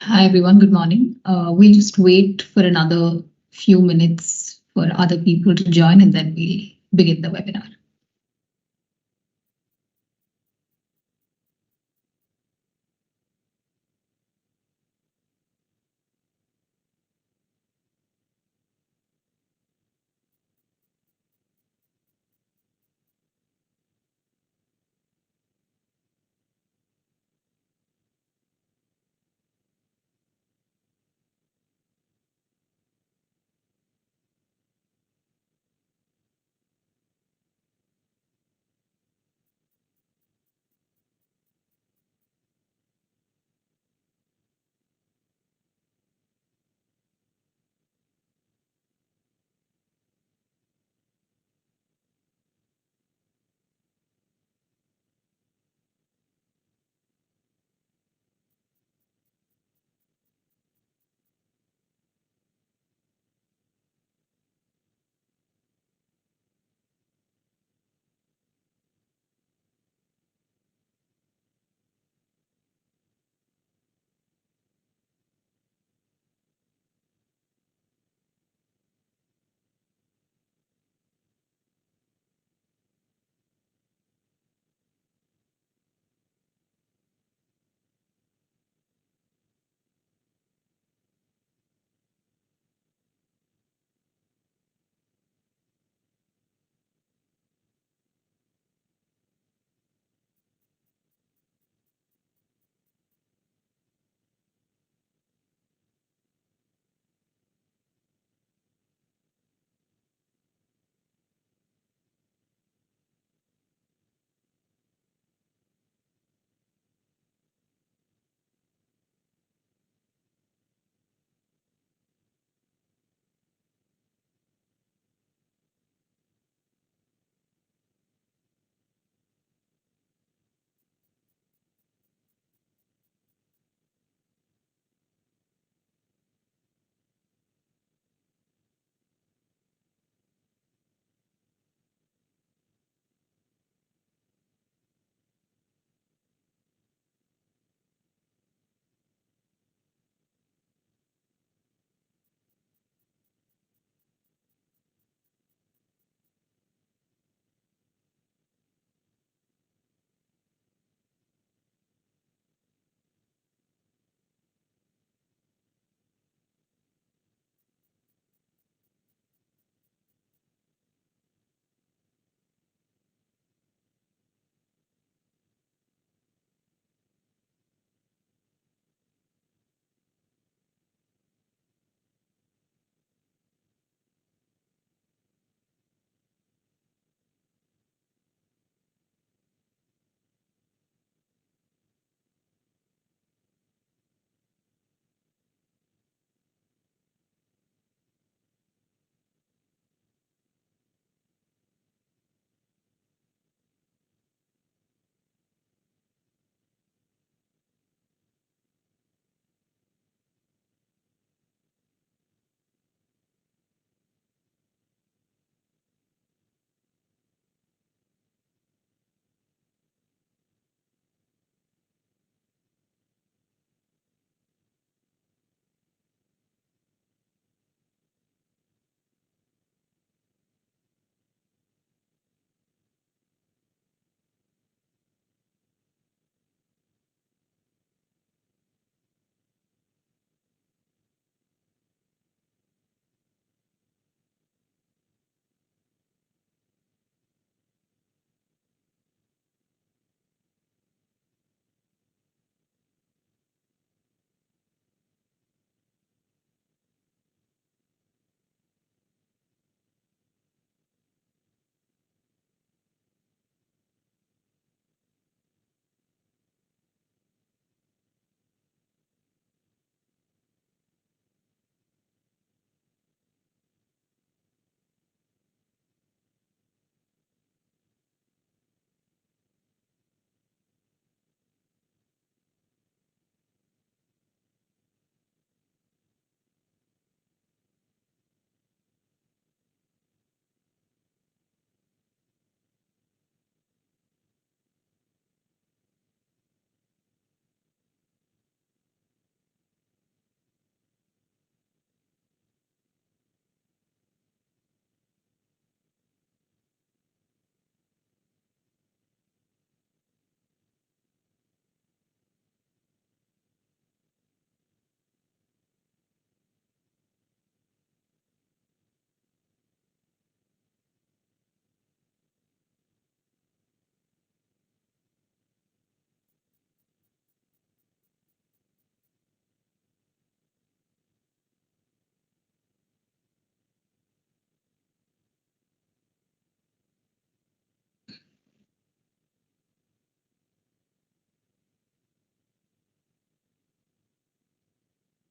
Hi, everyone. Good morning. We'll just wait for another few minutes for other people to join and then we'll begin the webinar.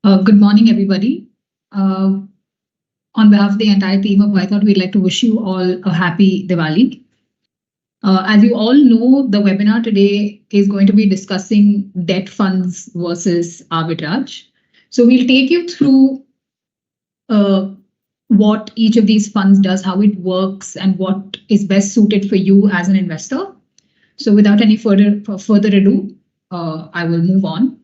Good morning, everybody. On behalf of the entire team of I thought we'd like to wish you all a happy Diwali. As you all know, the webinar today is going to be discussing debt funds versus arbitrage. So we'll take you through what each of these funds does, how it works, and what is best suited for you as an investor. So without any further ado, I will move on.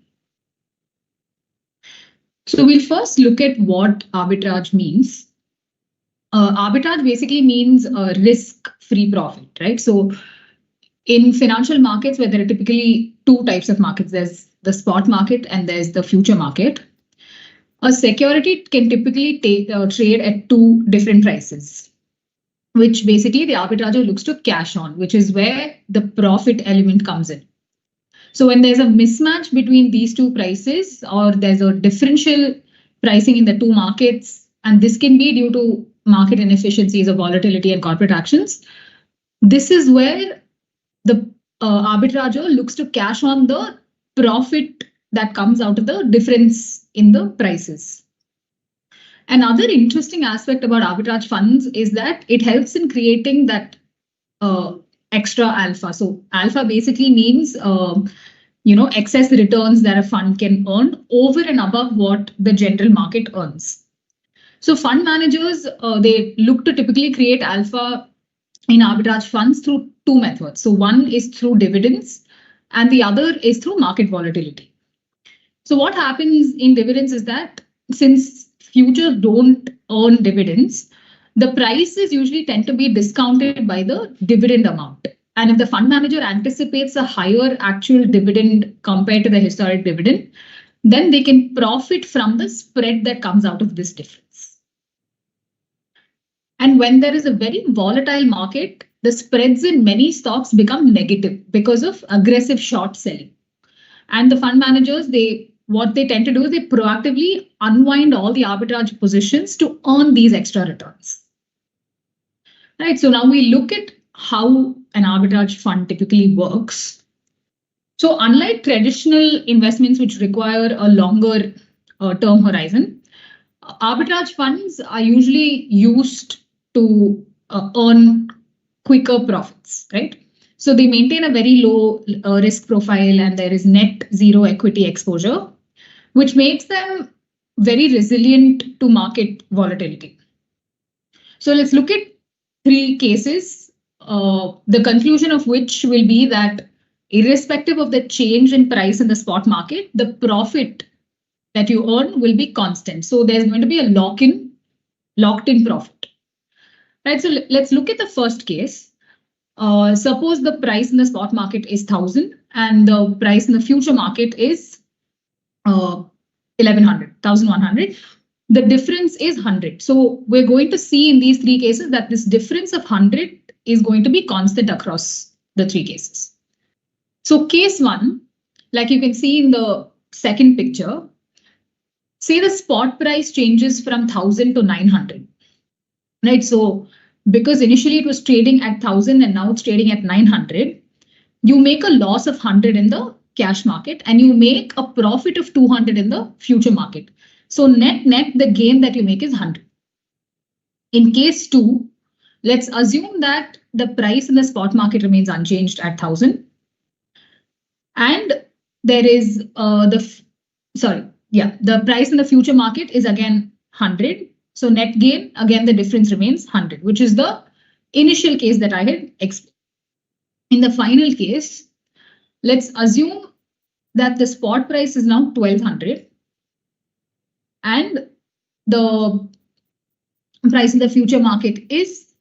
So we'll first look at what arbitrage means. Arbitrage basically means risk-free profit, right? So in financial markets, where there are typically two types of markets, there's the spot market and there's the future market. A security can typically trade at two different prices, which basically the arbitrager looks to cash on, which is where the profit element comes in. So when there's a mismatch between these two prices, or there's a differential pricing in the two markets, and this can be due to market inefficiencies or volatility and corporate actions, this is where the arbitrager looks to cash on the profit that comes out of the difference in the prices. Another interesting aspect about arbitrage funds is that it helps in creating that extra alpha. So alpha basically means excess returns that a fund can earn over and above what the general market earns. So fund managers, they look to typically create alpha in arbitrage funds through two methods. So one is through dividends and the other is through market volatility. So what happens in dividends is that since futures don't earn dividends, the prices usually tend to be discounted by the dividend amount. And if the fund manager anticipates a higher actual dividend compared to the historic dividend, then they can profit from the spread that comes out of this difference. And when there is a very volatile market, the spreads in many stocks become negative because of aggressive short selling. And the fund managers, what they tend to do is they proactively unwind all the arbitrage positions to earn these extra returns. Right, so now we look at how an arbitrage fund typically works. So unlike traditional investments which require a longer term horizon, arbitrage funds are usually used to earn quicker profits, right? So they maintain a very low risk profile and there is net zero equity exposure, which makes them very resilient to market volatility. So let's look at three cases, the conclusion of which will be that irrespective of the change in price in the spot market, the profit that you earn will be constant. So there's going to be a locked-in profit. Right, so let's look at the first case. Suppose the price in the spot market is 1,000 and the price in the future market is 1,100. The difference is 100. So we're going to see in these three cases that this difference of 100 is going to be constant across the three cases. So case one, like you can see in the second picture, say the spot price changes from 1,000 to 900. Right, so because initially it was trading at 1,000 and now it's trading at 900, you make a loss of 100 in the cash market and you make a profit of 200 in the future market. So net, the gain that you make is 100. In case two, let's assume that the price in the spot market remains unchanged at 1,000. And there is the price in the future market is again 100. So net gain, again, the difference remains 100, which is the initial case that I had explained. In the final case, let's assume that the spot price is now 1,200 and the price in the future market is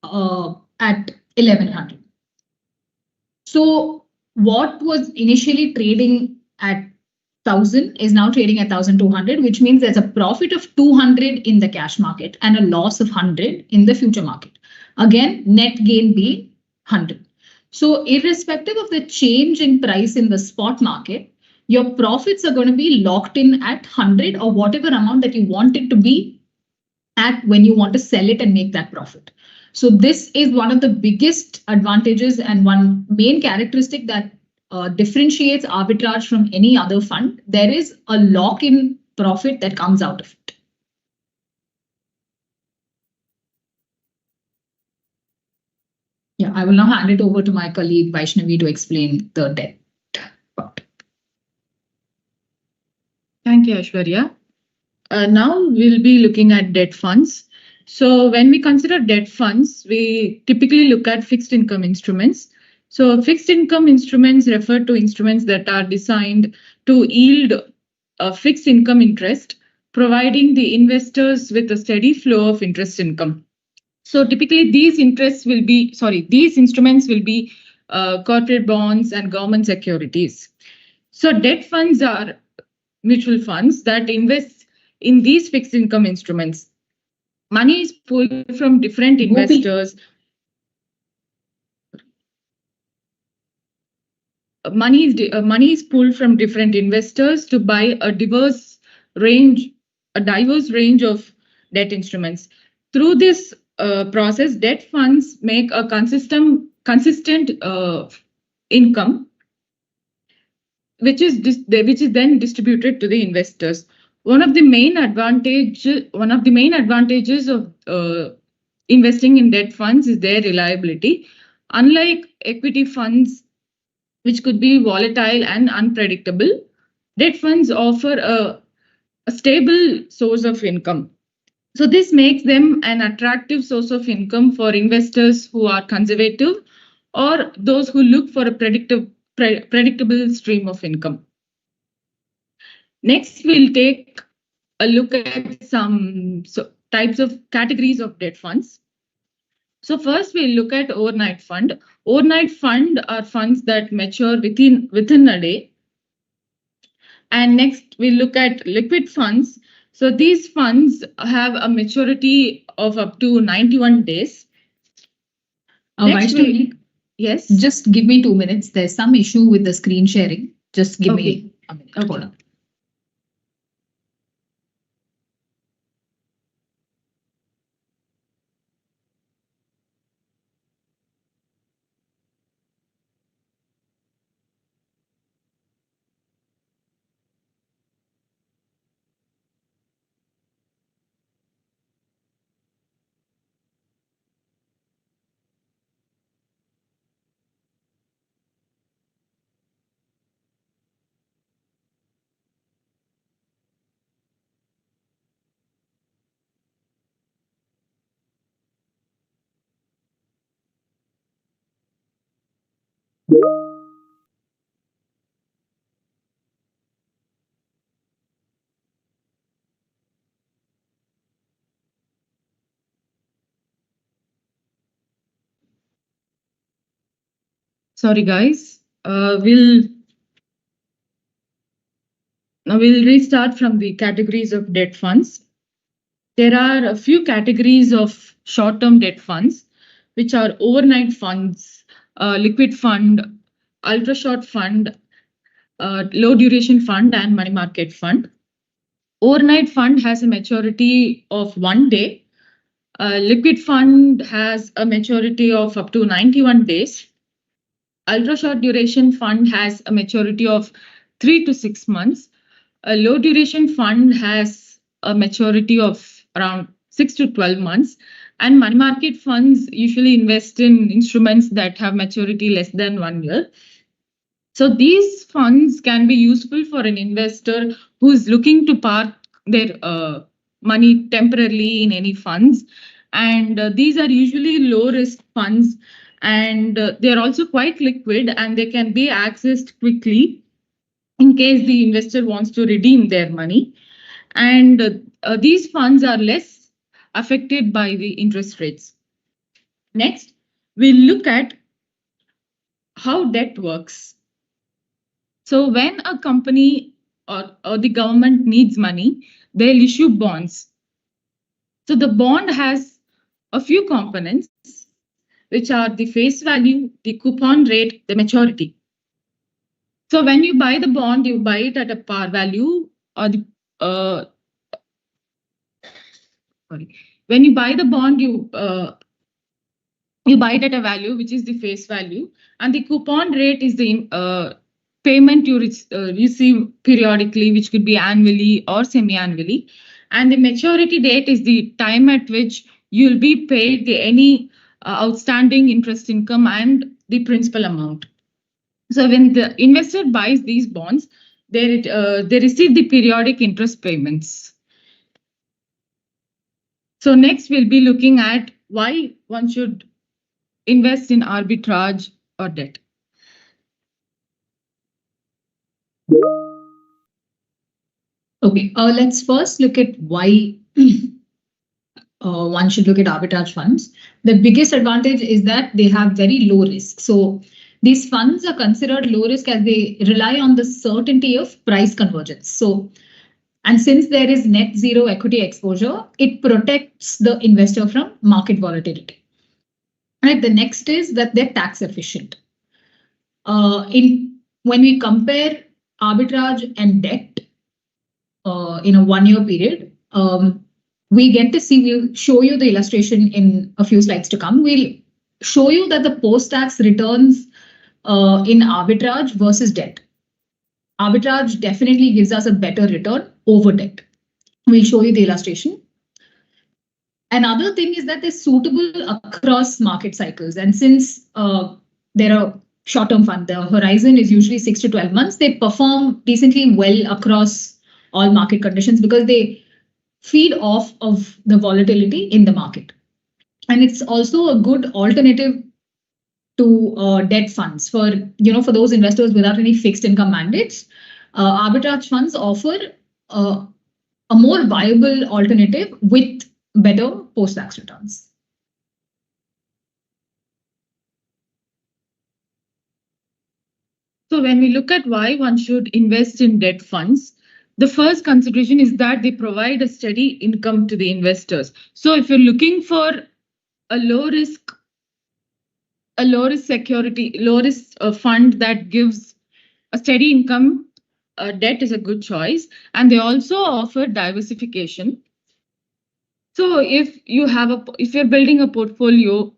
at 1,100. So what was initially trading at 1,000 is now trading at 1,200, which means there's a profit of 200 in the cash market and a loss of 100 in the future market. Again, net gain being 100. So irrespective of the change in price in the spot market, your profits are going to be locked in at 100 or whatever amount that you want it to be at when you want to sell it and make that profit. So this is one of the biggest advantages and one main characteristic that differentiates arbitrage from any other fund, there is a lock-in profit that comes out of it. Yeah, I will now hand it over to my colleague Vaaishnavi to explain the debt part. Thank you, Aishwarya. Now we'll be looking at debt funds. So when we consider debt funds, we typically look at fixed income instruments. So fixed income instruments refer to instruments that are designed to yield a fixed income interest, providing the investors with a steady flow of interest income. So typically these instruments will be corporate bonds and government securities. So debt funds are mutual funds that invest in these fixed income instruments. Money is pulled from different investors. Money is pulled from different investors to buy a diverse range of debt instruments. Through this process, debt funds make a consistent income, which is then distributed to the investors. One of the main advantages of investing in debt funds is their reliability. Unlike equity funds, which could be volatile and unpredictable, debt funds offer a stable source of income. So this makes them an attractive source of income for investors who are conservative or those who look for a predictable stream of income. Next, we'll take a look at some types of categories of debt funds. So first, we'll look at overnight fund. Overnight fund are funds that mature within a day. And next, we'll look at liquid funds. So these funds have a maturity of up to 91 days. Yes. Just give me 2 minutes. There's some issue with the screen sharing. Just give me a minute. Okay. Hold on. Sorry, guys. We'll restart from the categories of debt funds. There are a few categories of short-term debt funds, which are overnight funds, liquid fund, ultra-short fund, low duration fund, and money market fund. Overnight fund has a maturity of 1 day. Liquid fund has a maturity of up to 91 days. Ultra short duration fund has a maturity of 3 to 6 months. A low duration fund has a maturity of around 6 to 12 months. And money market funds usually invest in instruments that have maturity less than 1 year. So these funds can be useful for an investor who is looking to park their money temporarily in any funds. And these are usually low risk funds, and they're also quite liquid, and they can be accessed quickly in case the investor wants to redeem their money. And these funds are less affected by the interest rates. Next, we'll look at how debt works. So when a company or the government needs money, they'll issue bonds. So the bond has a few components, which are the face value, the coupon rate, the maturity. So when you buy the bond, you buy it at a par value, or when you buy the bond, you buy it at a value which is the face value, and the coupon rate is the payment you receive periodically, which could be annually or semi-annually. And the maturity date is the time at which you'll be paid any outstanding interest income and the principal amount. So when the investor buys these bonds, they receive the periodic interest payments. So next we'll be looking at why one should invest in arbitrage or debt. Okay, let's first look at why one should look at arbitrage funds. The biggest advantage is that they have very low risk. So these funds are considered low risk as they rely on the certainty of price convergence. So, and since there is net zero equity exposure, it protects the investor from market volatility. Right. The next is that they're tax efficient. When we compare arbitrage and debt in a 1 year period, we get to see, we'll show you the illustration in a few slides to come. We'll show you that the post-tax returns in arbitrage versus debt. Arbitrage definitely gives us a better return over debt. We'll show you the illustration. Another thing is that they're suitable across market cycles. And since they're a short-term fund, the horizon is usually 6 to 12 months, they perform decently well across all market conditions because they feed off of the volatility in the market. And it's also a good alternative to debt funds for those investors without any fixed income mandates. Arbitrage funds offer a more viable alternative with better post-tax returns. So when we look at why one should invest in debt funds, the first consideration is that they provide a steady income to the investors. So if you're looking for a low risk security, low risk fund that gives a steady income, debt is a good choice. And they also offer diversification. So if you're building a portfolio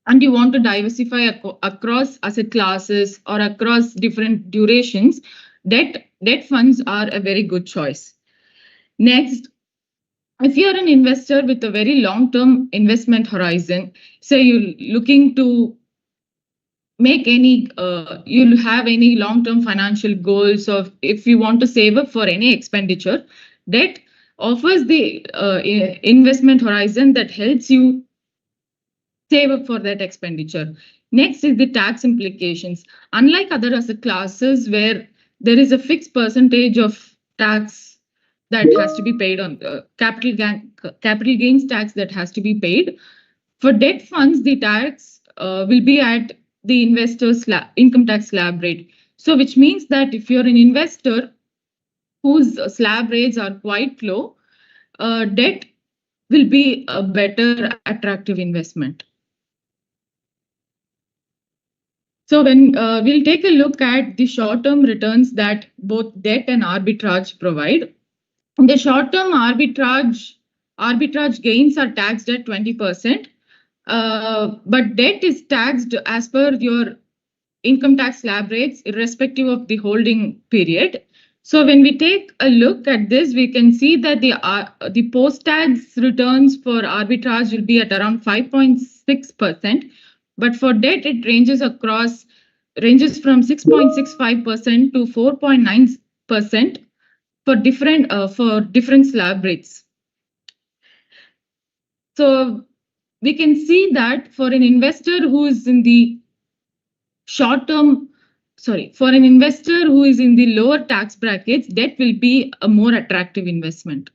and you want to diversify across asset classes or across different durations, debt funds are a very good choice. Next, if you're an investor with a very long-term investment horizon, say you're looking to make you'll have any long-term financial goals, or if you want to save up for any expenditure, debt offers the investment horizon that helps you save up for that expenditure. Next is the tax implications. Unlike other asset classes where there is a fixed percentage of tax that has to be paid on capital gains tax that has to be paid, for debt funds, the tax will be at the investor's income tax slab rate. So which means that if you're an investor whose slab rates are quite low, debt will be a better attractive investment. So when we'll take a look at the short-term returns that both debt and arbitrage provide. The short-term arbitrage gains are taxed at 20%, but debt is taxed as per your income tax slab rates, irrespective of the holding period. So when we take a look at this, we can see that the post-tax returns for arbitrage will be at around 5.6%. But for debt, it ranges from 6.65% to 4.9% for different slab rates. So we can see that for an investor who is in the for an investor who is in the lower tax brackets, debt will be a more attractive investment.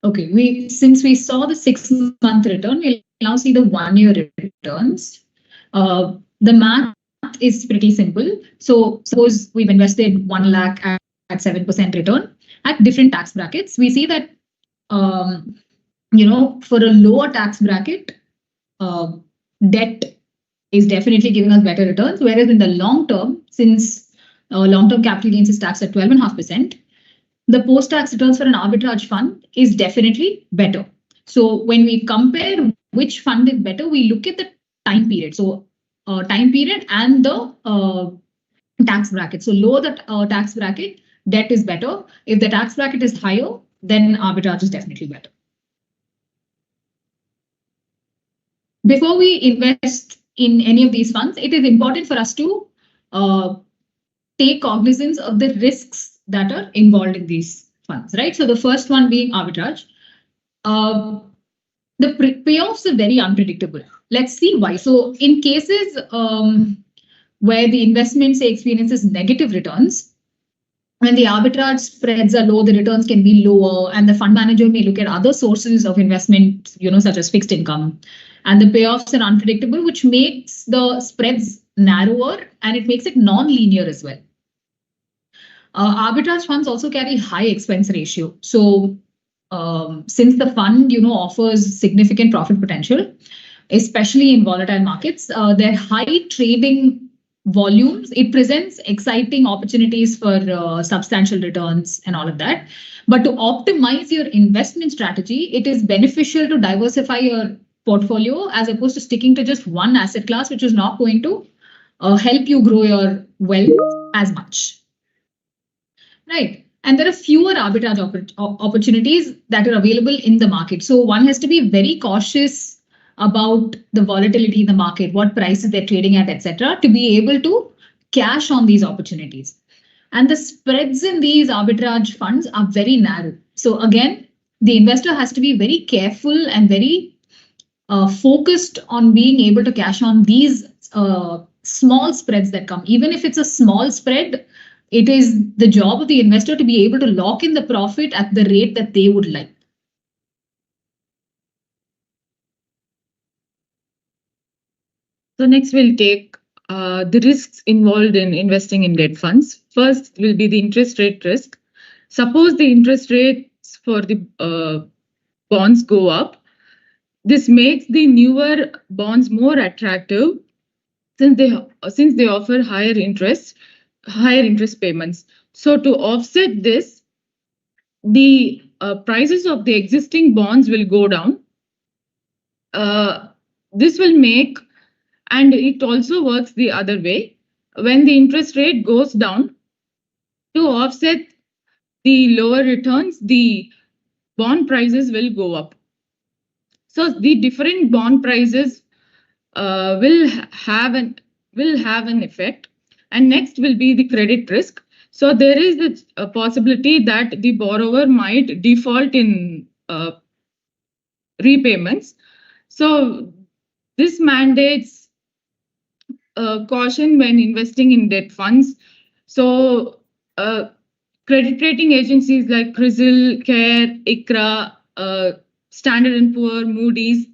Okay, since we saw the 6-month return, we'll now see the 1 year returns. The math is pretty simple. So suppose we've invested 1 lakh at 7% return at different tax brackets. We see that for a lower tax bracket, debt is definitely giving us better returns. Whereas in the long term, since long-term capital gains is taxed at 12.5%, the post-tax returns for an arbitrage fund is definitely better. So when we compare which fund is better, we look at the time period. So time period and the tax bracket. So lower the tax bracket, debt is better. If the tax bracket is higher, then arbitrage is definitely better. Before we invest in any of these funds, it is important for us to take cognizance of the risks that are involved in these funds, right? So the first one being arbitrage. The payoffs are very unpredictable. Let's see why. So in cases where the investment, say, experiences negative returns, when the arbitrage spreads are low, the returns can be lower, and the fund manager may look at other sources of investment, such as fixed income, and the payoffs are unpredictable, which makes the spreads narrower and it makes it non-linear as well. Arbitrage funds also carry high expense ratio. So since the fund, offers significant profit potential, especially in volatile markets, their high trading volumes, it presents exciting opportunities for substantial returns and all of that. But to optimize your investment strategy, it is beneficial to diversify your portfolio as opposed to sticking to just one asset class, which is not going to help you grow your wealth as much. Right. And there are fewer arbitrage opportunities that are available in the market. So one has to be very cautious about the volatility in the market, what prices they're trading at, etc., to be able to cash on these opportunities. And the spreads in these arbitrage funds are very narrow. So again, the investor has to be very careful and very focused on being able to cash on these small spreads that come. Even if it's a small spread, it is the job of the investor to be able to lock in the profit at the rate that they would like. So next we'll take the risks involved in investing in debt funds. First will be the interest rate risk. Suppose the interest rates for the bonds go up. This makes the newer bonds more attractive since they offer higher interest payments. So to offset this, the prices of the existing bonds will go down. This will make, and it also works the other way. When the interest rate goes down, to offset the lower returns, the bond prices will go up. So the different bond prices will have an effect. And next will be the credit risk. So there is a possibility that the borrower might default in repayments. So this mandates caution when investing in debt funds. So credit rating agencies like CRISIL, CARE, ICRA, Standard & Poor, Moody's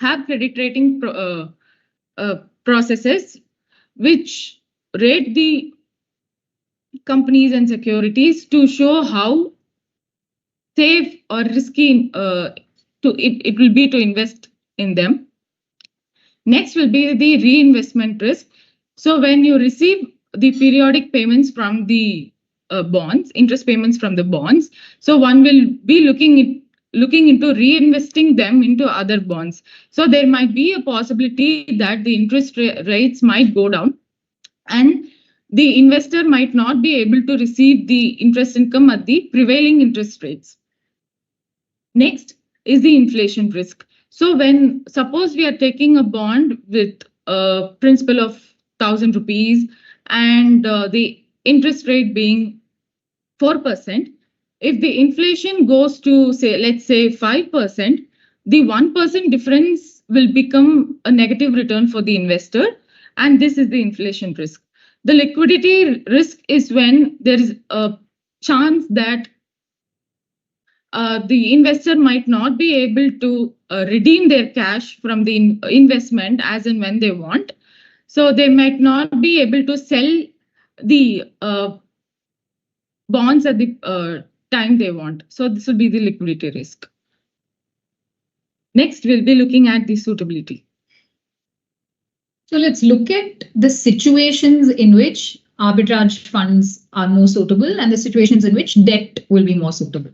have credit rating processes which rate the companies and securities to show how safe or risky it will be to invest in them. Next will be the reinvestment risk. So when you receive the periodic payments from the bonds, interest payments from the bonds, so one will be looking into reinvesting them into other bonds. So there might be a possibility that the interest rates might go down and the investor might not be able to receive the interest income at the prevailing interest rates. Next is the inflation risk. So when suppose we are taking a bond with a principal of 1,000 rupees and the interest rate being 4%, if the inflation goes to let's say 5%, the 1% difference will become a negative return for the investor, and this is the inflation risk. The liquidity risk is when there is a chance that the investor might not be able to redeem their cash from the investment as and when they want. So they might not be able to sell the bonds at the time they want. So this will be the liquidity risk. Next, we'll be looking at the suitability. So let's look at the situations in which arbitrage funds are more suitable and the situations in which debt will be more suitable.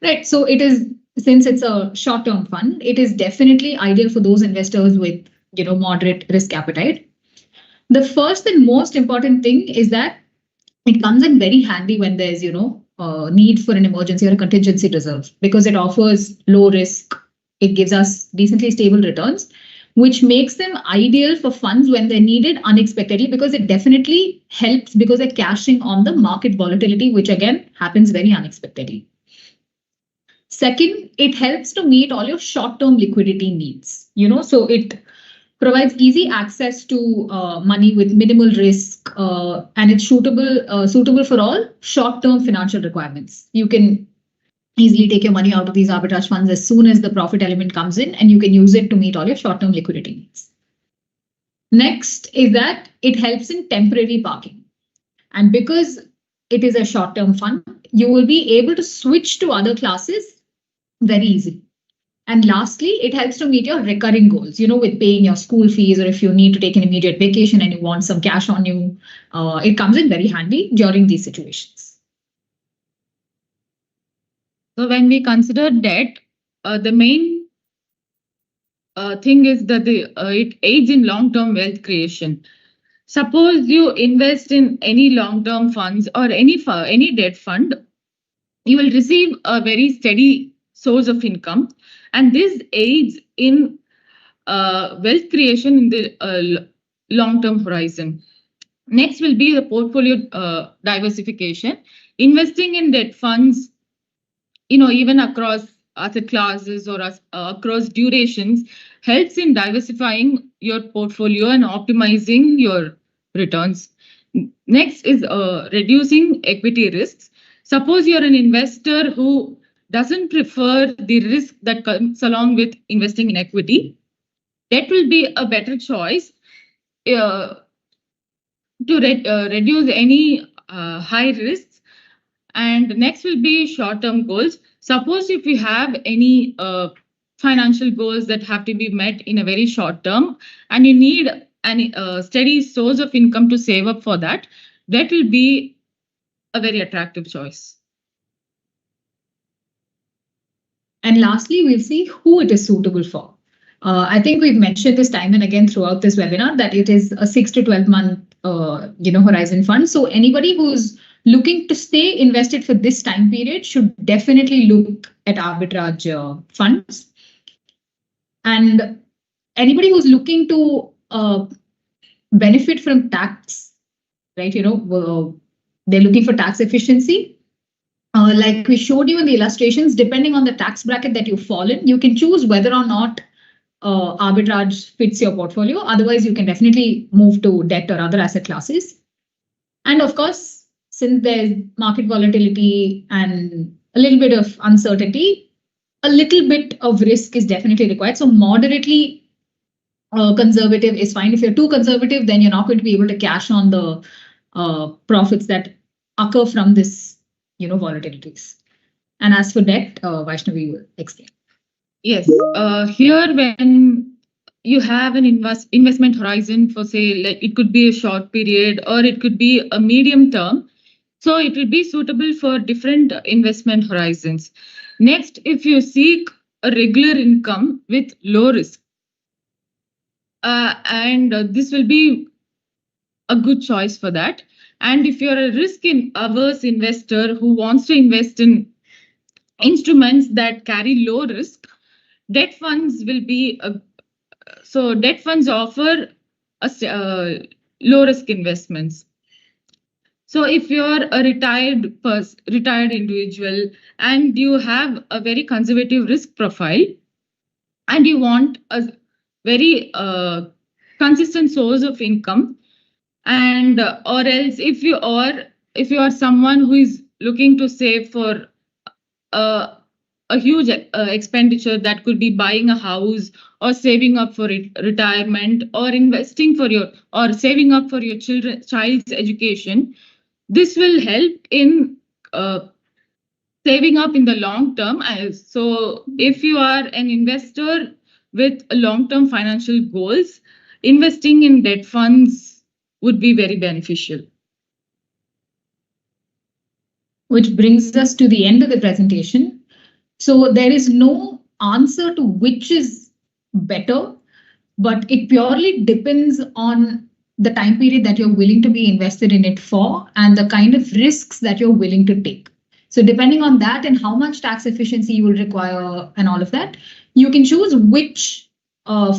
Right. So it is, since it's a short-term fund, it is definitely ideal for those investors with moderate risk appetite. The first and most important thing is that it comes in very handy when there's, need for an emergency or a contingency reserve, because it offers low risk. It gives us decently stable returns, which makes them ideal for funds when they're needed unexpectedly, because it definitely helps because they're cashing on the market volatility, which again happens very unexpectedly. Second, it helps to meet all your short-term liquidity needs. So it provides easy access to money with minimal risk, and it's suitable for all short-term financial requirements. You can easily take your money out of these arbitrage funds as soon as the profit element comes in, and you can use it to meet all your short-term liquidity needs. Next is that it helps in temporary parking. And because it is a short-term fund, you will be able to switch to other classes very easily. And lastly, it helps to meet your recurring goals, with paying your school fees, or if you need to take an immediate vacation and you want some cash on you, it comes in very handy during these situations. So when we consider debt, the main thing is that it aids in long-term wealth creation. Suppose you invest in any long-term funds or any debt fund, you will receive a very steady source of income, and this aids in wealth creation in the long-term horizon. Next will be the portfolio diversification. Investing in debt funds, even across asset classes or across durations, helps in diversifying your portfolio and optimizing your returns. Next is reducing equity risks. Suppose you're an investor who doesn't prefer the risk that comes along with investing in equity, that will be a better choice to reduce any high risks. And next will be short-term goals. Suppose if you have any financial goals that have to be met in a very short term, and you need a steady source of income to save up for that, that will be a very attractive choice. And lastly, we'll see who it is suitable for. I think we've mentioned this time and again throughout this webinar that it is a 6 to 12 month horizon fund. So anybody who's looking to stay invested for this time period should definitely look at arbitrage funds. And anybody who's looking to benefit from tax, right? They're looking for tax efficiency. Like we showed you in the illustrations, depending on the tax bracket that you fall in, you can choose whether or not arbitrage fits your portfolio. Otherwise, you can definitely move to debt or other asset classes. And of course, since there's market volatility and a little bit of uncertainty, a little bit of risk is definitely required. So moderately conservative is fine. If you're too conservative, then you're not going to be able to cash on the profits that occur from this volatilities. And as for debt, Vaaishnavi will explain. Yes, here when you have an investment horizon for, say, like it could be a short period or it could be a medium term, so it will be suitable for different investment horizons. Next, if you seek a regular income with low risk, and this will be a good choice for that. And if you're a risk-averse investor who wants to invest in instruments that carry low risk, debt funds will be so debt funds offer low risk investments. So if you're a retired individual and you have a very conservative risk profile and you want a very consistent source of income, and or else if you are someone who is looking to save for a huge expenditure, that could be buying a house or saving up for retirement or investing for or saving up for your child's education, this will help in saving up in the long term. So if you are an investor with long-term financial goals, investing in debt funds would be very beneficial. Which brings us to the end of the presentation. So there is no answer to which is better. but it purely depends on the time period that you're willing to be invested in it for and the kind of risks that you're willing to take. So depending on that and how much tax efficiency you will require and all of that, you can choose which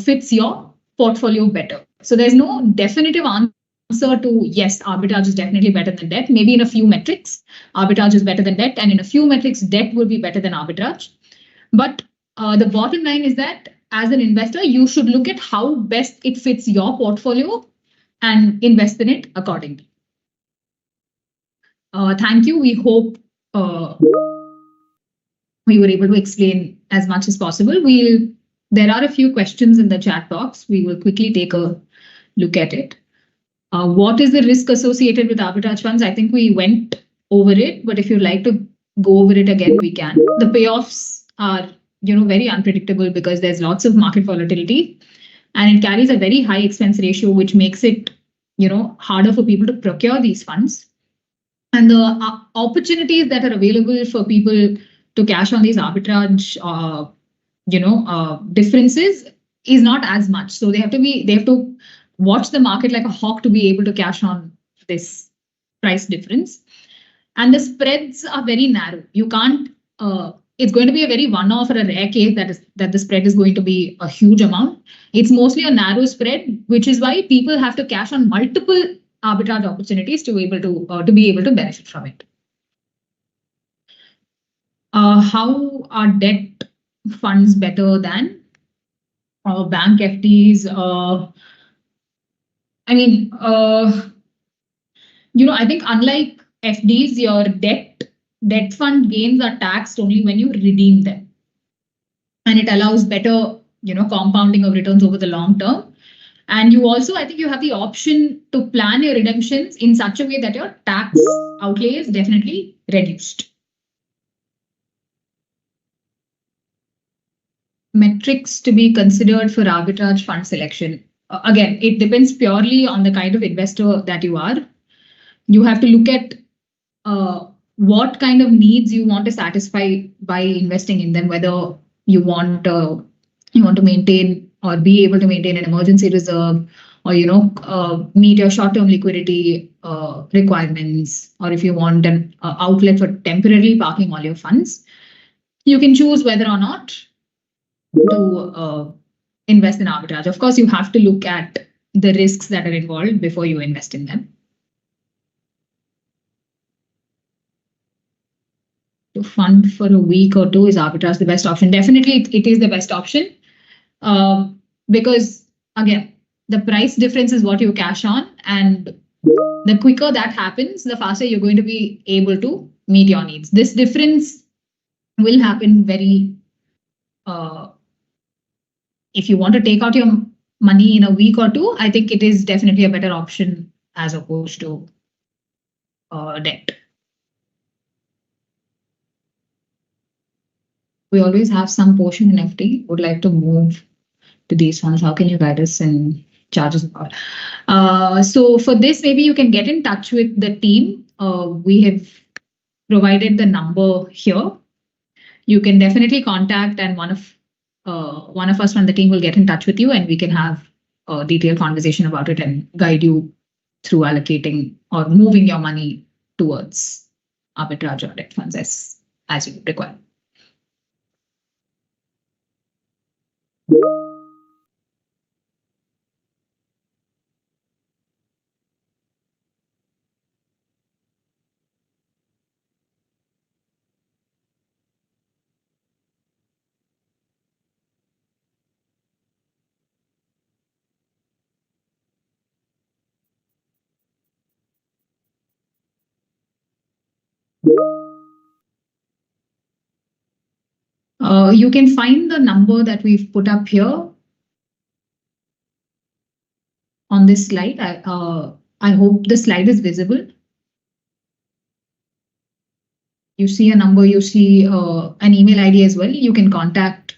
fits your portfolio better. So there's no definitive answer to yes, arbitrage is definitely better than debt. Maybe in a few metrics, arbitrage is better than debt, and in a few metrics, debt will be better than arbitrage. But the bottom line is that as an investor, you should look at how best it fits your portfolio and invest in it accordingly. Thank you. We hope we were able to explain as much as possible. There are a few questions in the chat box. We will quickly take a look at it. What is the risk associated with arbitrage funds? I think we went over it, but if you'd like to go over it again, we can. The payoffs are very unpredictable because there's lots of market volatility, and it carries a very high expense ratio, which makes it harder for people to procure these funds. And the opportunities that are available for people to cash on these arbitrage differences is not as much. So they have to watch the market like a hawk to be able to cash on this price difference. And the spreads are very narrow. You can't it's going to be a very one-off or a rare case that the spread is going to be a huge amount. It's mostly a narrow spread, which is why people have to cash on multiple arbitrage opportunities to be able to benefit from it. How are debt funds better than bank FDs? I think unlike FDs, your debt fund gains are taxed only when you redeem them, and it allows better compounding of returns over the long term. And you also, I think you have the option to plan your redemptions in such a way that your tax outlay is definitely reduced. Metrics to be considered for arbitrage fund selection. Again, it depends purely on the kind of investor that you are. You have to look at what kind of needs you want to satisfy by investing in them, whether you want to maintain or be able to maintain an emergency reserve, or meet your short-term liquidity requirements, or if you want an outlet for temporarily parking all your funds. You can choose whether or not to invest in arbitrage. Of course, you have to look at the risks that are involved before you invest in them. To fund for a week or two, is arbitrage the best option? Definitely, it is the best option because, again, the price difference is what you cash on, and the quicker that happens, the faster you're going to be able to meet your needs. This difference will happen very if you want to take out your money in a week or two, I think it is definitely a better option as opposed to debt. We always have some portion in FD. Would like to move to these funds. How can you guide us in charges about? So for this, maybe you can get in touch with the team. We have provided the number here. You can definitely contact, and one of us from the team will get in touch with you, and we can have a detailed conversation about it and guide you through allocating or moving your money towards arbitrage or debt funds as you require. You can find the number that we've put up here on this slide. I hope the slide is visible. You see a number, you see an email ID as well. You can contact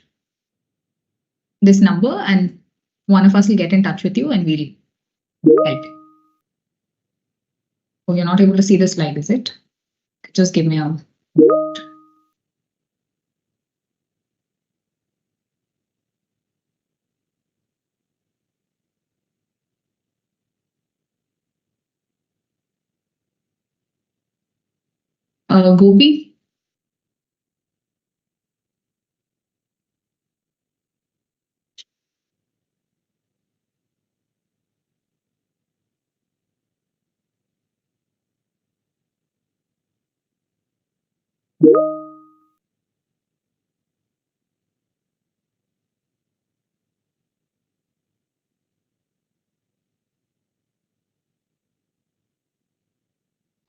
this number, and one of us will get in touch with you and we'll help you. Oh, you're not able to see the slide, is it? Just give me a... Gopi?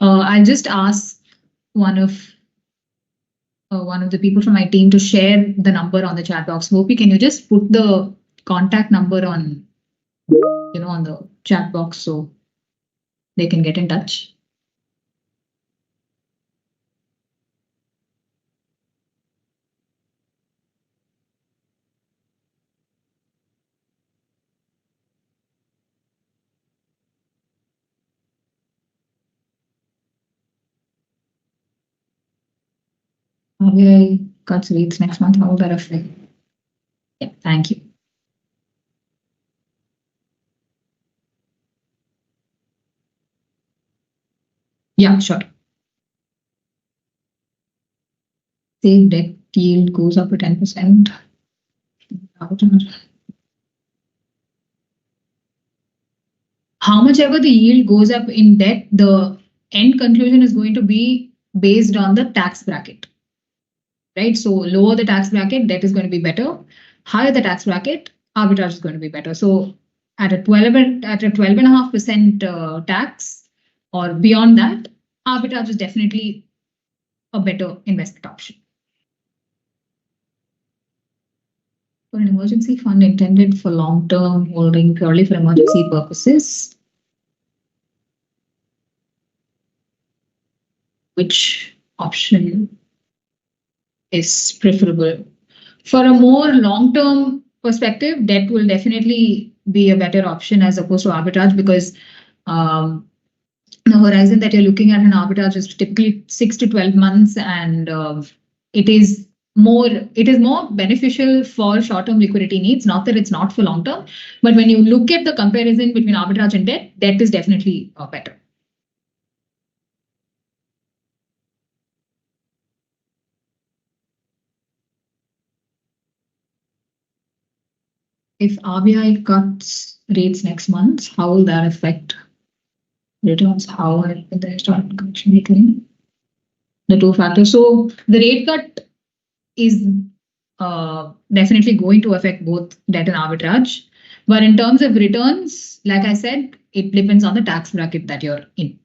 I'll just ask one of the people from my team to share the number on the chat box. Gopi, can you just put the contact number on on the chat box so they can get in touch? RBI cuts rates next month. How will that affect? Yeah, thank you. Yeah, sure. Say debt yield goes up to 10%. How much ever the yield goes up in debt, the end conclusion is going to be based on the tax bracket, right? So lower the tax bracket, debt is going to be better. Higher the tax bracket, arbitrage is going to be better. So at a 12.5% tax or beyond that, arbitrage is definitely a better investment option. For an emergency fund intended for long-term holding purely for emergency purposes, which option is preferable? For a more long-term perspective, debt will definitely be a better option as opposed to arbitrage, because the horizon that you're looking at in arbitrage is typically 6 to 12 months, and it is more beneficial for short-term liquidity needs. Not that it's not for long-term, but when you look at the comparison between arbitrage and debt is definitely better. If RBI cuts rates next month, how will that affect returns? How will they start making the two factors? So the rate cut is definitely going to affect both debt and arbitrage. But in terms of returns, like I said, it depends on the tax bracket that you're in.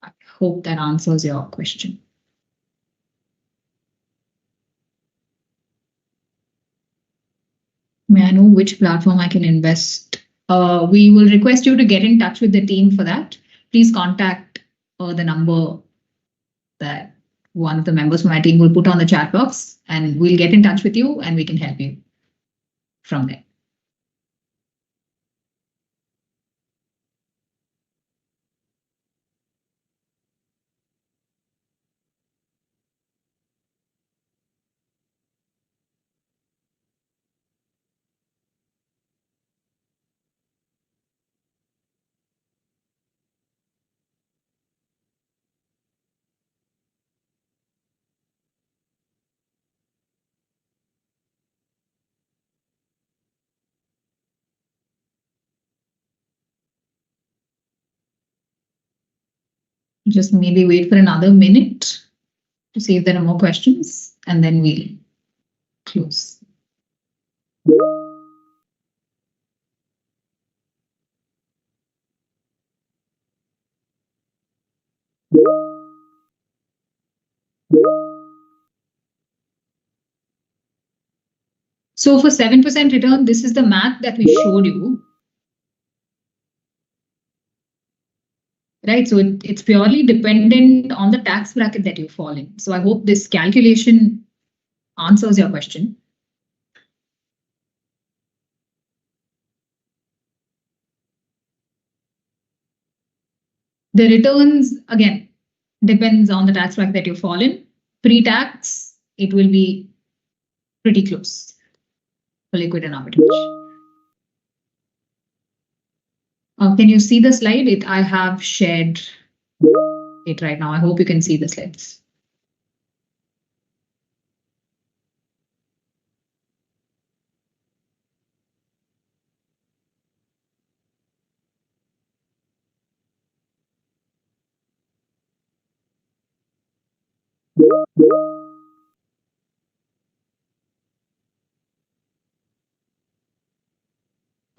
I hope that answers your question. May I know which platform I can invest? We will request you to get in touch with the team for that. Please contact the number that one of the members from my team will put on the chat box, and we'll get in touch with you and we can help you from there. Just maybe wait for another minute to see if there are more questions, and then we'll close. So for 7% return, this is the math that we showed you. Right, so it's purely dependent on the tax bracket that you fall in. So I hope this calculation answers your question. The returns, again, depends on the tax bracket that you fall in. Pre-tax, it will be pretty close for liquid and arbitrage. Can you see the slide? I have shared it right now. I hope you can see the slides.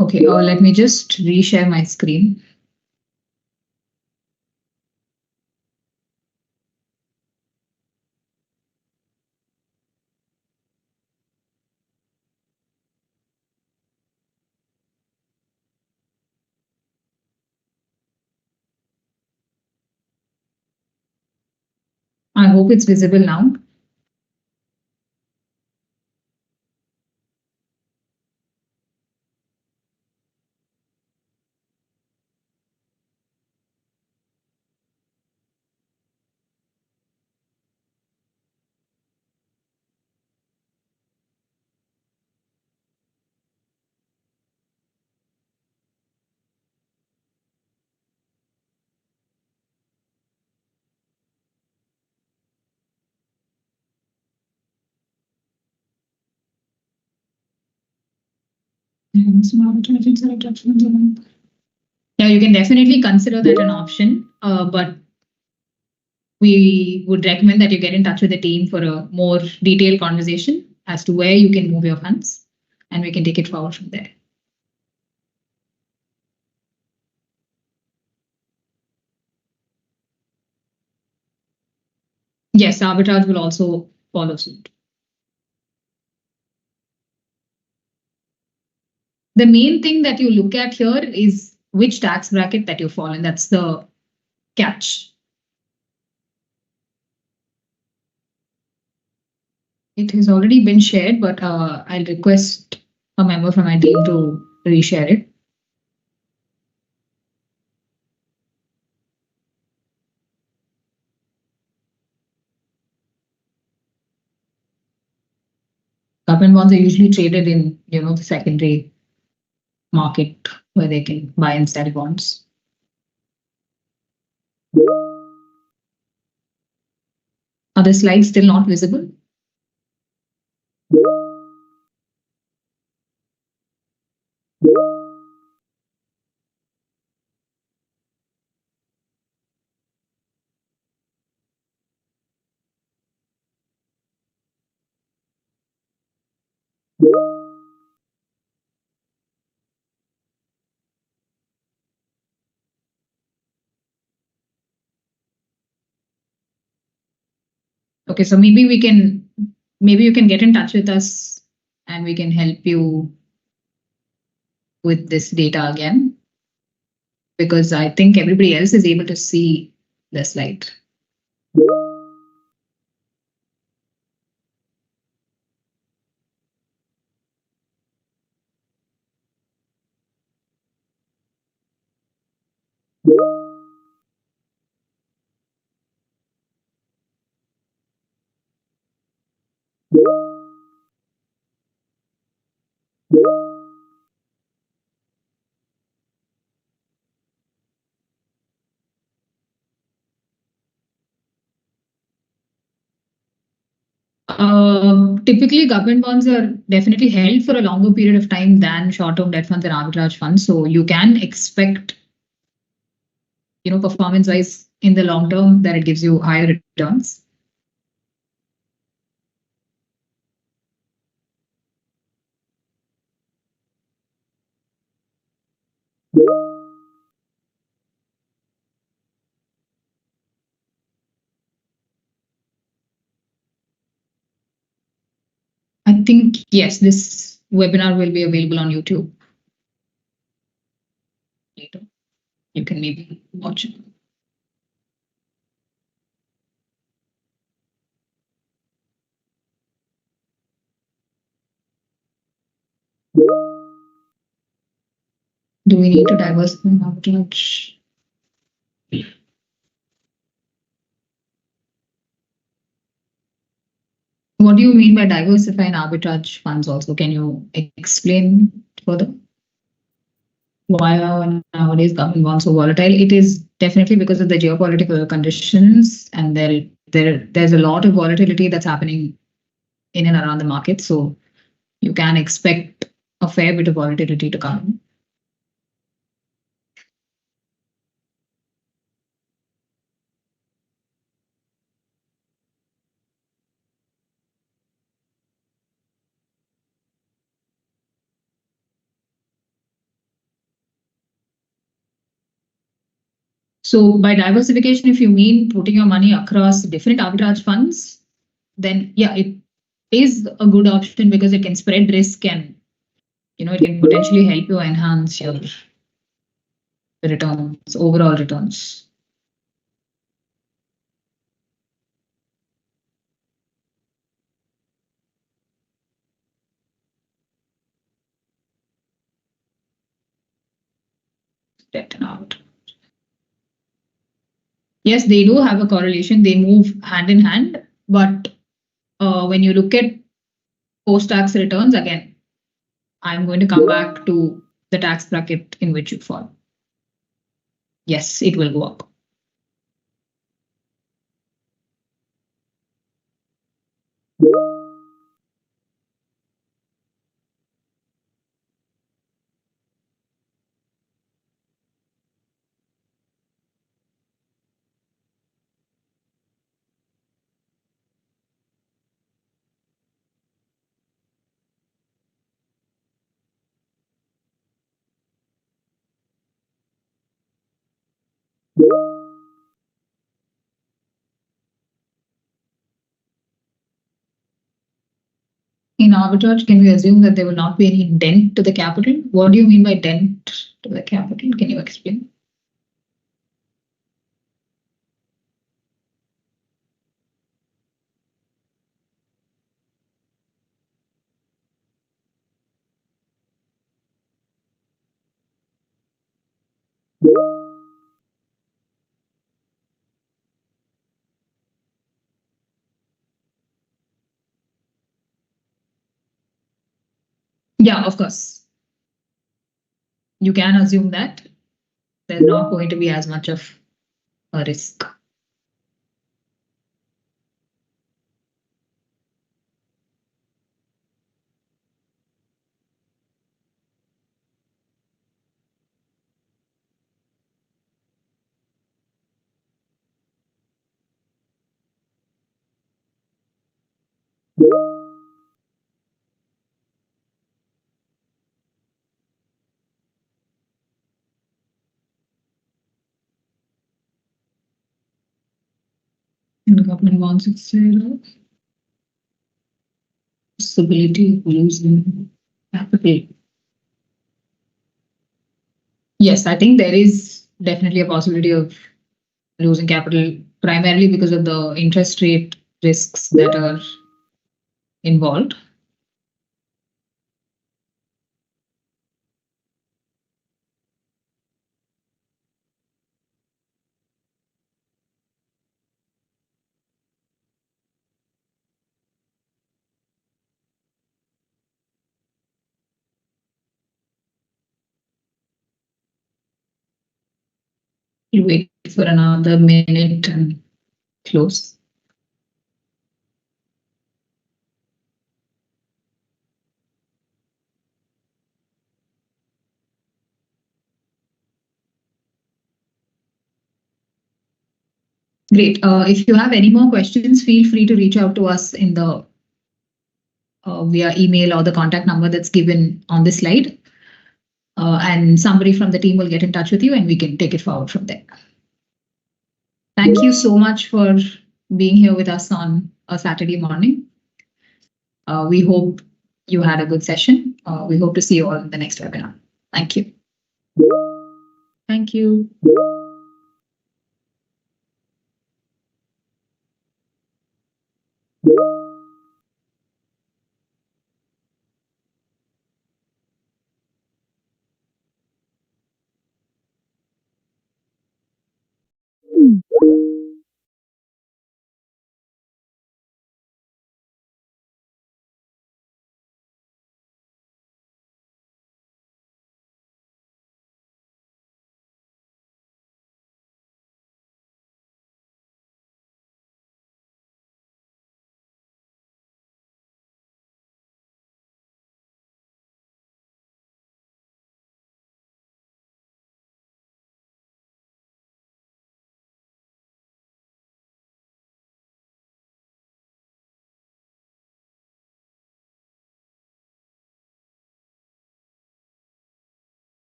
Okay, let me just reshare my screen. I hope it's visible now. Yeah, you can definitely consider that an option, but we would recommend that you get in touch with the team for a more detailed conversation as to where you can move your funds, and we can take it forward from there. Yes, arbitrage will also follow suit. The main thing that you look at here is which tax bracket that you fall in. That's the catch. It has already been shared, but I'll request a member from my team to reshare it. Government bonds are usually traded in, the secondary market where they can buy and sell bonds. Are the slides still not visible? Okay, so maybe you can get in touch with us and we can help you with this data again, because I think everybody else is able to see the slide. Typically, government bonds are definitely held for a longer period of time than short-term debt funds and arbitrage funds. So you can expect, performance-wise in the long term that it gives you higher returns. I think, yes, this webinar will be available on YouTube later. You can maybe watch it. Do we need to diversify arbitrage? What do you mean by diversify and arbitrage funds also? Can you explain further? Why are nowadays government bonds so volatile? It is definitely because of the geopolitical conditions, and there's a lot of volatility that's happening in and around the market. So you can expect a fair bit of volatility to come. So by diversification, if you mean putting your money across different arbitrage funds, then yeah, it is a good option because it can spread risk, and it can potentially help you enhance your returns, overall returns. Debt and out. Yes, they do have a correlation. They move hand in hand, but when you look at post-tax returns, again, I'm going to come back to the tax bracket in which you fall. Yes, it will go up. In arbitrage, can we assume that there will not be any dent to the capital? What do you mean by dent to the capital? Can you explain? Yeah, of course. You can assume that there's not going to be as much of a risk. In government bonds, it's possibility of losing capital. Yes, I think there is definitely a possibility of losing capital, primarily because of the interest rate risks that are involved. We'll wait for another minute and close. Great. If you have any more questions, feel free to reach out to us in the via email or the contact number that's given on this slide. And somebody from the team will get in touch with you and we can take it forward from there. Thank you so much for being here with us on a Saturday morning. We hope you had a good session. We hope to see you all in the next webinar. Thank you. Thank you.